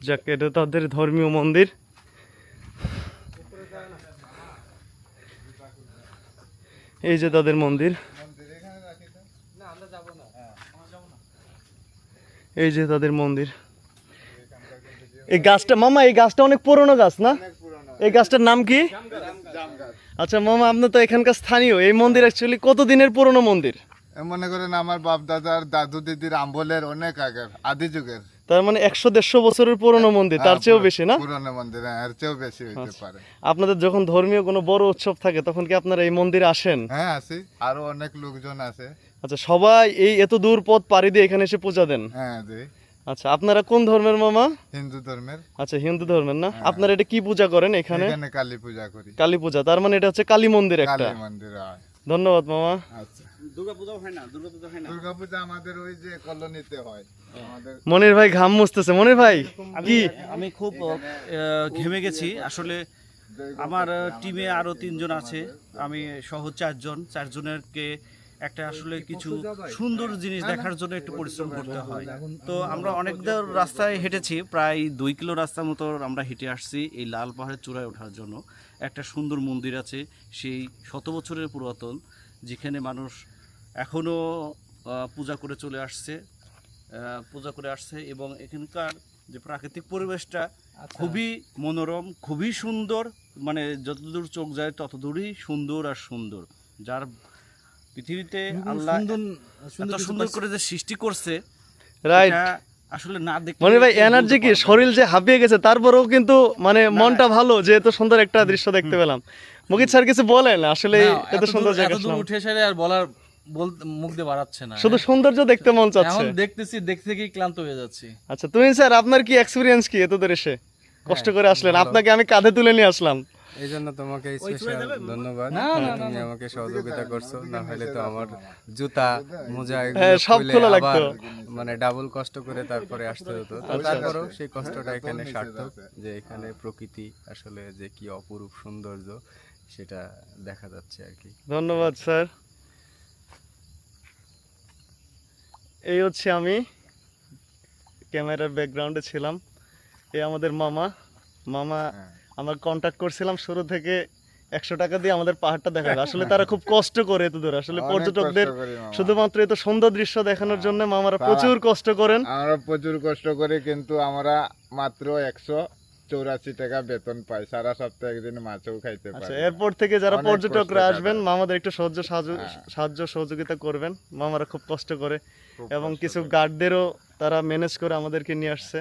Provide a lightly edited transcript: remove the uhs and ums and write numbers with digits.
যাক, এটা তাদের ধর্মীয় মন্দির। এই যে তাদের মন্দির, এই যে তাদের মন্দির। এই গাছটা মামা, এই গাছটা অনেক পুরনো গাছ না? এই গাছটার নাম কি? আচ্ছা মামা, আপনি তো এখানকার স্থানীয়। এই মন্দির অ্যাকচুয়ালি কত দিনের পুরনো মন্দির? মনে করেন আমার বাপ দাদার দাদু দিদির আমলের অনেক আগের, আদি যুগের। তার মানে 100-150 বছরের পুরনো মন্দির, তার চেয়েও বেশি না? পুরনো মন্দির, এর চেয়েও বেশি হইতে পারে। আপনাদের যখন ধর্মীয় কোনো বড় উৎসব থাকে তখন কি আপনারা এই মন্দিরে আসেন? হ্যাঁ আসি, আরো অনেক লোকজন আছে। আচ্ছা, সবাই এই এত দূর পথ পাড়ি দিয়ে এখানে এসে পূজা দেন? হ্যাঁ জি। আচ্ছা, আপনারা কোন ধর্মের মামা? হিন্দু ধর্মের। আচ্ছা, হিন্দু ধর্মের না? আপনারা এটা কি পূজা করেন এখানে? এখানে কালী পূজা করি। কালী পূজা, তার মানে এটা হচ্ছে কালী মন্দির একটা। কালী মন্দির হয়। ধন্যবাদ মামা। আচ্ছা, দুর্গাপূজা হয় না? দুর্গাপূজা আমাদের ওই যে কলোনিতে হয়। আমাদের মনির ভাই ঘাম মুছতেছে। মনির ভাই কি? আমি খুব ঘেমে গেছি আসলে। আমার টিমে আরো 3 জন আছে, আমি সহ 4 জনেরকে একটা আসলে কিছু সুন্দর জিনিস দেখার জন্য একটু পরিশ্রম করতে হয়। তো আমরা অনেক দূর রাস্তায় হেঁটেছি, প্রায় 2 কিলো রাস্তার মতো আমরা হেঁটে আসছি এই লাল পাহাড়ের চূড়ায় ওঠার জন্য। একটা সুন্দর মন্দির আছে, সেই 100 বছরের পুরাতন, যেখানে মানুষ এখনও পূজা করে আসছে এবং এখানকার যে প্রাকৃতিক পরিবেশটা খুবই মনোরম, খুবই সুন্দর। মানে যতদূর চোখ যায় ততদূরই সুন্দর আর সুন্দর। যার পৃথিবীতে আল্লাহ এত সুন্দর করে যে সৃষ্টি করছে, রাইট। এটা আসলে না দেখলে মনির ভাই কেউ বলতে এনার্জি কি? পারবে না। শরীর যে হাঁপিয়ে গেছে তারপরেও কিন্তু মানে মনটা ভালো যে এত সুন্দর একটা দৃশ্য দেখতে পেলাম। মুকিত স্যার কিছু বলেন, আসলে এত সুন্দর জায়গা এতদূর উঠে এসে আর বলার মুখ দিয়ে বাড়াচ্ছে না। শুধু সৌন্দর্য দেখতে মন চাচ্ছে। এখন দেখতে থেকেই ক্লান্ত হয়ে যাচ্ছি। আচ্ছা, তুমি স্যার আপনার কি এক্সপিরিয়েন্স কি? এত দূর এসে কষ্ট করে আসলেন, আপনাকে আমি কাঁধে তুলে নিয়ে আসলাম। এই জন্য তোমাকে স্পেশাল ধন্যবাদ। তুমি আমাকে সহযোগিতা করছো, না হলে তো আমার জুতা মোজা এগুলো সব খুলে খোলা আবার লাগতো। মানে ডাবল কষ্ট করে তারপরে আসতে হতো। তো তারপরেও সেই কষ্টটা এখানে সার্থক, যে এখানে প্রকৃতি আসলে যে কি অপরূপ সৌন্দর্য সেটা দেখা যাচ্ছে আর কি। ধন্যবাদ স্যার। এই হচ্ছে আমি ক্যামেরার ব্যাকগ্রাউন্ডে ছিলাম। এই আমাদের মামা আমার কন্ট্যাক্ট করছিলাম শুরু থেকে 100 টাকা দিয়ে আমাদের পাহাড়টা দেখাবে। আসলে তারা খুব কষ্ট করে এত দূর, আসলে অনেক পর্যটকদের কষ্ট করি মামা। শুধুমাত্র এত সুন্দর দৃশ্য দেখানোর জন্য মামারা প্রচুর কষ্ট করেন। আমরা প্রচুর কষ্ট করি, কিন্তু আমরা মাত্র 184 টাকা বেতন পাই। সারা সপ্তাহে একদিন মাছও খাইতে আচ্ছা, পারি। এরপর থেকে যারা অনেক পর্যটকরা কষ্ট আসবেন তাদের। মামাদের একটু সাহায্য সহযোগিতা করবেন। মামারা খুব কষ্ট করে এবং কিছু গার্ডদেরও তারা ম্যানেজ করে আমাদেরকে নিয়ে আসছে।